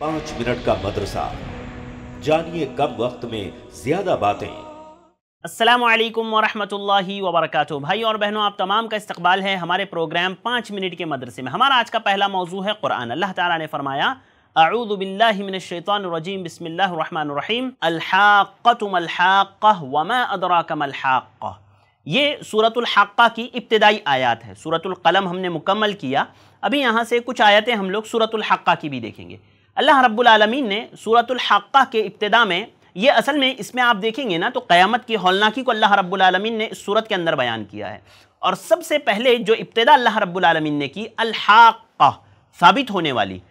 5 minute का मदरसा, जानिए कम वक्त में ज्यादा बातें। अस्सलामु अलैकुम वरहमतुल्लाहि वबरकातुहू। भाई और बहनों, आप तमाम का इस्तकबाल है हमारे प्रोग्राम 5 मिनट के मदरसे में। हमारा आज का पहला मौजू है कुरान। अल्लाह ताला ने फरमाया, अऊज़ु बिल्लाहि मिनश शैतानिर रजीम, बिस्मिल्लाहिर रहमानिर रहीम, अल-हाक़्क़तु मल-हाक़्क़ह वमा अदराका मल-हाक़्क़ह। ये सूरतुल हाक़्क़ा की इब्तिदाई आयत है। सूरतुल क़लम हमने मुकम्मल किया, अभी यहाँ से कुछ आयतें हम लोग सूरतुल हाक़्क़ा की भी देखेंगे। अल्लाह रब्बुल आलमीन ने सूरतुल हाक़्क़ा के इब्तिदा में, ये असल में इसमें आप देखेंगे ना तो क़यामत की हौलनाकी को अल्लाह रब्बुल आलमीन ने इस सूरत के अंदर बयान किया है। और सबसे पहले जो इब्तिदा अल्लाह रब्बुल आलमीन ने की, अल-हाक़्क़ा, साबित होने वाली,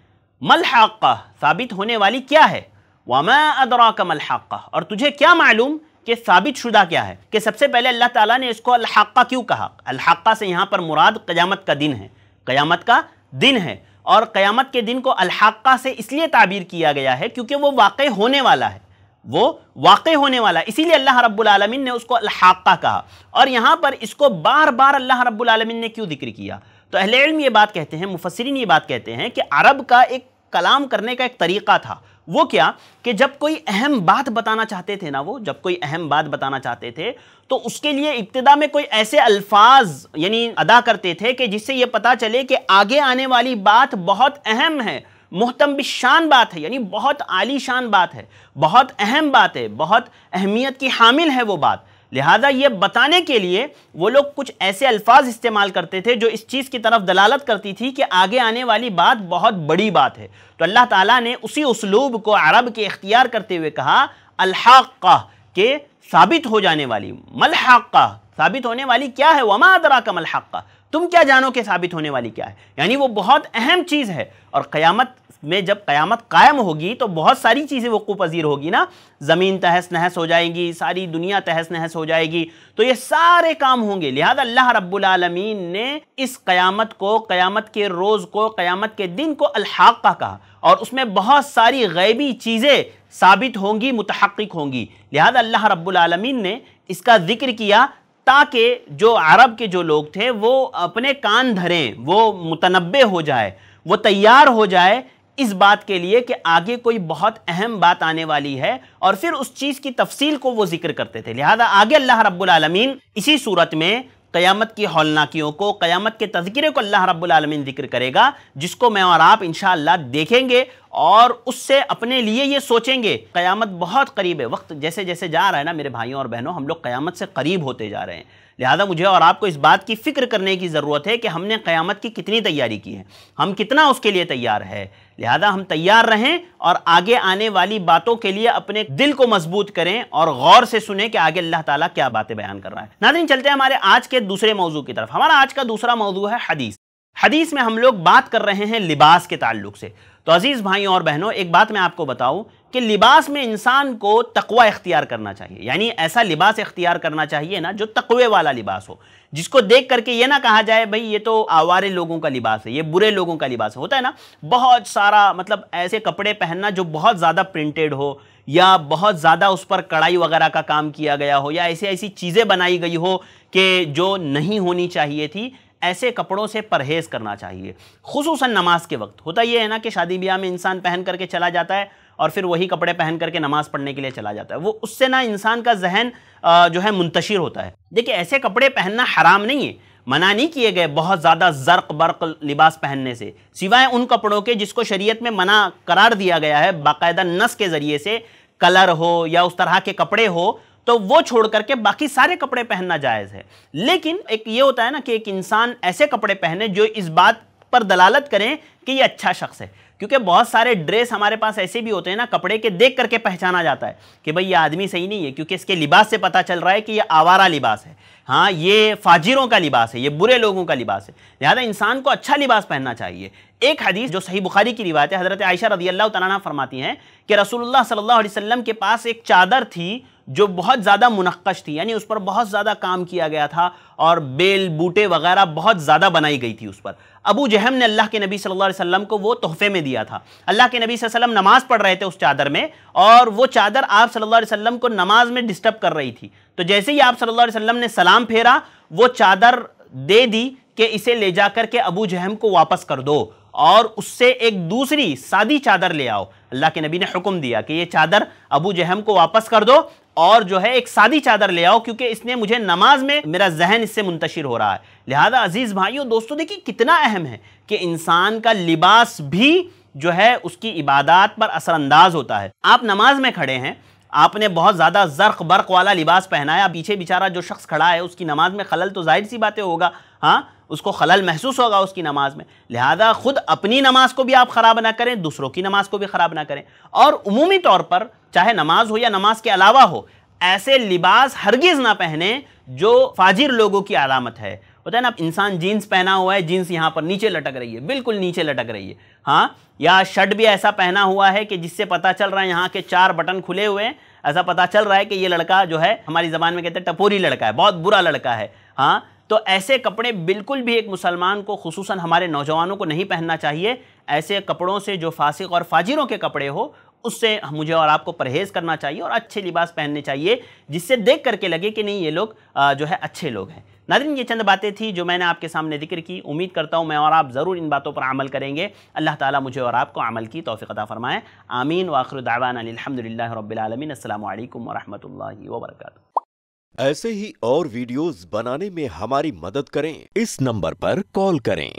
मल-हाक़्क़ा, साबित होने वाली क्या है, वमा अदराका मल-हाक़्क़ा, और तुझे क्या मालूम कि साबित शुदा क्या है। कि सबसे पहले अल्लाह ताला ने इसको अल-हाक़्क़ा क्यों कहा। अल-हाक़्क़ा से यहाँ पर मुराद क़यामत का दिन है, क़यामत का दिन है। और क़यामत के दिन को अल-हाक़्क़ा से इसलिए ताबीर किया गया है क्योंकि वो वाक़ई होने वाला है, वो वाक़ई होने वाला है, इसीलिए अल्लाह रब्बुल आलमीन ने उसको अल-हाक़्क़ा कहा। और यहाँ पर इसको बार बार अल्लाह रब्बुल आलमीन ने क्यों जिक्र किया, तो अहले इल्म ये बात कहते हैं, मुफस्सिरीन ये बात कहते हैं कि अरब का एक कलाम करने का एक तरीक़ा था। वो क्या कि जब कोई अहम बात बताना चाहते थे ना, वो जब कोई अहम बात बताना चाहते थे तो उसके लिए इब्तिदा में कोई ऐसे अल्फाज यानी अदा करते थे कि जिससे ये पता चले कि आगे आने वाली बात बहुत अहम है, मुहतम बिशान बात है, यानी बहुत आलीशान बात है, बहुत अहम बात है, बहुत अहमियत की हामिल है वो बात। लिहाजा ये बताने के लिए वो लोग कुछ ऐसे अल्फाज इस्तेमाल करते थे जो इस चीज़ की तरफ दलालत करती थी कि आगे आने वाली बात बहुत बड़ी बात है। तो अल्लाह ताला ने उसी उसलूब को अरब के इख्तियार करते हुए कहा, अल-हाक़्क़ा, के साबित हो जाने वाली, मल-हाक़्क़ा, साबित होने वाली क्या है, वमा अदराका मल-हाक़्क़ा, तुम क्या जानो कि साबित होने वाली क्या है। यानी वो बहुत अहम चीज़ है। और क़यामत में जब क़यामत कायम होगी तो बहुत सारी चीज़ें वक़ूफ़ पज़ीर होगी ना, ज़मीन तहस नहस हो जाएगी, सारी दुनिया तहस नहस हो जाएगी, तो ये सारे काम होंगे। लिहाजा अल्लाह रब्बुल आलमीन ने इस क़यामत को, क़यामत के रोज़ को, क़यामत के दिन को अल-हाक़्क़ा कहा। और उसमें बहुत सारी गैबी चीज़ें साबित होंगी, मुतहक़्क़िक़ होंगी। लिहाजा अल्लाह रब्बुल आलमीन ने इसका ज़िक्र किया ताकि जो अरब के जो लोग थे वो अपने कान धरें, वो मुतनब्बे हो जाए, वो तैयार हो जाए इस बात के लिए कि आगे कोई बहुत अहम बात आने वाली है, और फिर उस चीज़ की तफसील को वो जिक्र करते थे। लिहाजा आगे अल्लाह रब्बुल आलमीन इसी सूरत में क़यामत की हौलनाकियों को, क़यामत के तज़किरे को अल्लाह रब्बुल आलमीन जिक्र करेगा, जिसको मैं और आप इंशाअल्लाह देखेंगे और उससे अपने लिए ये सोचेंगे क़यामत बहुत करीब है। वक्त जैसे जैसे जा रहा है ना मेरे भाइयों और बहनों, हम लोग क़यामत से करीब होते जा रहे हैं। लिहाजा मुझे और आपको इस बात की फ़िक्र करने की ज़रूरत है कि हमने क़यामत की कितनी तैयारी की है, हम कितना उसके लिए तैयार है। लिहाजा हम तैयार रहें और आगे आने वाली बातों के लिए अपने दिल को मजबूत करें और गौर से सुनें कि आगे अल्लाह ताला क्या बातें बयान कर रहा है। नाज़रीन, चलते हैं हमारे आज के दूसरे मौजू की तरफ। हमारा आज का दूसरा मौजू है हदीस। हदीस में हम लोग बात कर रहे हैं लिबास के ताल्लुक से। तो अजीज़ भाइयों और बहनों, एक बात मैं आपको बताऊं कि लिबास में इंसान को तक़वा इख्तियार करना चाहिए, यानी ऐसा लिबास इख्तियार करना चाहिए ना जो तक़वे वाला लिबास हो, जिसको देख करके ये ना कहा जाए भाई ये तो आवारे लोगों का लिबास है, ये बुरे लोगों का लिबास है। होता है ना बहुत सारा, मतलब ऐसे कपड़े पहनना जो बहुत ज़्यादा प्रिंटेड हो, या बहुत ज़्यादा उस पर कढ़ाई वगैरह का काम किया गया हो, या ऐसी ऐसी चीज़ें बनाई गई हो कि जो नहीं होनी चाहिए थी। ऐसे कपड़ों से परहेज़ करना चाहिए, खुसूसन नमाज के वक्त। होता ये है ना कि शादी ब्याह में इंसान पहन करके चला जाता है और फिर वही कपड़े पहन करके नमाज़ पढ़ने के लिए चला जाता है, वो उससे ना इंसान का जहन जो है मुंतशिर होता है। देखिए, ऐसे कपड़े पहनना हराम नहीं है, मना नहीं किए गए बहुत ज़्यादा ज़र्क बर्क लिबास पहनने से, सिवाय उन कपड़ों के जिसको शरीयत में मना करार दिया गया है बाकायदा नस के ज़रिए से, कलर हो या उस तरह के कपड़े हो, तो वो छोड़ करके बाकी सारे कपड़े पहनना जायज़ है। लेकिन एक ये होता है ना कि एक इंसान ऐसे कपड़े पहने जो इस बात पर दलालत करें कि ये अच्छा शख्स है, क्योंकि बहुत सारे ड्रेस हमारे पास ऐसे भी होते हैं ना, कपड़े के देख करके पहचाना जाता है कि भाई ये आदमी सही नहीं है, क्योंकि इसके लिबास से पता चल रहा है कि ये आवारा लिबास है, हाँ ये फाजिरों का लिबास है, ये बुरे लोगों का लिबास है। लिहाजा इंसान को अच्छा लिबास पहनना चाहिए। एक हदीस जो सही बुखारी की रिवायत है, हज़रत आयशा रज़ियल्लाहु तआला अन्हा फरमाती हैं कि रसूलुल्लाह सल्लल्लाहु अलैहि वसल्लम के पास एक चादर थी जो बहुत ज़्यादा मुनक्कश थी, यानी उस पर बहुत ज़्यादा काम किया गया था और बेल बूटे वगैरह बहुत ज़्यादा बनाई गई थी उस पर। अबू जहम ने अल्लाह के नबी सल्लल्लाहु अलैहि वसल्लम को वो तोहफे में दिया था। अल्लाह के नबी सल्लल्लाहु अलैहि वसल्लम नमाज पढ़ रहे थे उस चादर में, और वो चादर आप सल्लल्लाहु अलैहि वसल्लम को नमाज में डिस्टर्ब कर रही थी। तो जैसे ही आप सल्लल्लाहु अलैहि वसल्लम ने सलाम फेरा, वो चादर दे दी कि इसे ले जा करके अबू जहम को वापस कर दो। اور اس سے ایک دوسری سادی چادر لے آؤ۔ اللہ کے نبی نے حکم دیا کہ یہ چادر ابو جہم کو واپس کر دو اور جو ہے ایک سادی چادر لے آؤ، کیونکہ اس نے مجھے نماز میں میرا ذہن اس سے منتشر ہو رہا ہے۔ لہذا عزیز بھائیوں دوستو دیکھیں کتنا اہم ہے کہ انسان کا لباس بھی جو ہے اس کی عبادات پر اثر انداز ہوتا ہے۔ آپ نماز میں کھڑے ہیں، آپ نے بہت زیادہ زرق برق والا لباس پہنایا، پیچھے بیچارہ جو شخص کھڑا ہے اس کی نماز میں خلل تو ظاہر سی باتیں ہوگا، ہاں اس کو خلل محسوس ہوگا اس کی نماز میں۔ لہذا خود اپنی نماز کو بھی آپ خراب نہ کریں، دوسروں کی نماز کو بھی خراب نہ کریں، اور عمومی طور پر چاہے نماز ہو یا نماز کے علاوہ ہو، ایسے لباس ہرگز نہ پہنیں جو فاجر لوگوں کی علامت ہے۔ ہوتا ہے نا انسان جینز پہنا ہوا ہے، جینز یہاں پر نیچے لٹک رہی ہے، بالکل نیچے لٹک رہی ہے، ہاں، یا شرٹ بھی ایسا پہنا ہوا ہے کہ جس سے پتہ چل رہا ہے یہاں کے 4 بٹن کھلے ہوئے ہیں، ایسا پتہ چل رہا ہے کہ یہ لڑکا جو ہے ہماری زبان میں کہتے ہیں ٹپوری لڑکا ہے، بہت برا لڑکا ہے، ہاں۔ تو ایسے کپڑے بالکل بھی ایک مسلمان کو، خصوصاً ہمارے نوجوانوں کو نہیں پہننا چاہیے۔ ایسے کپڑوں سے جو فاسق اور فاجروں کے کپڑے ہو اس سے مجھے اور آپ کو پرہیز کرنا چاہیے اور اچھے لباس پہننے چاہیے جس سے دیکھ کر کے لگے کہ نہیں یہ لوگ جو ہے اچھے لوگ ہیں۔ ناظرین یہ چند باتیں تھیں جو میں نے آپ کے سامنے ذکر کی، امید کرتا ہوں میں اور آپ ضرور ان باتوں پر عمل کریں گے۔ اللہ تعالیٰ مجھے اور آپ کو عمل کی توفیق عطا فرمائے، آمین۔ وآخر دعوانا الحمدللہ رب العالمین۔ السلام علیکم ورحمۃ اللہ وبرکاتہ۔ ایسے ہی اور ویڈیوز بنانے میں ہماری مدد کریں، اس نمبر پر کال کریں۔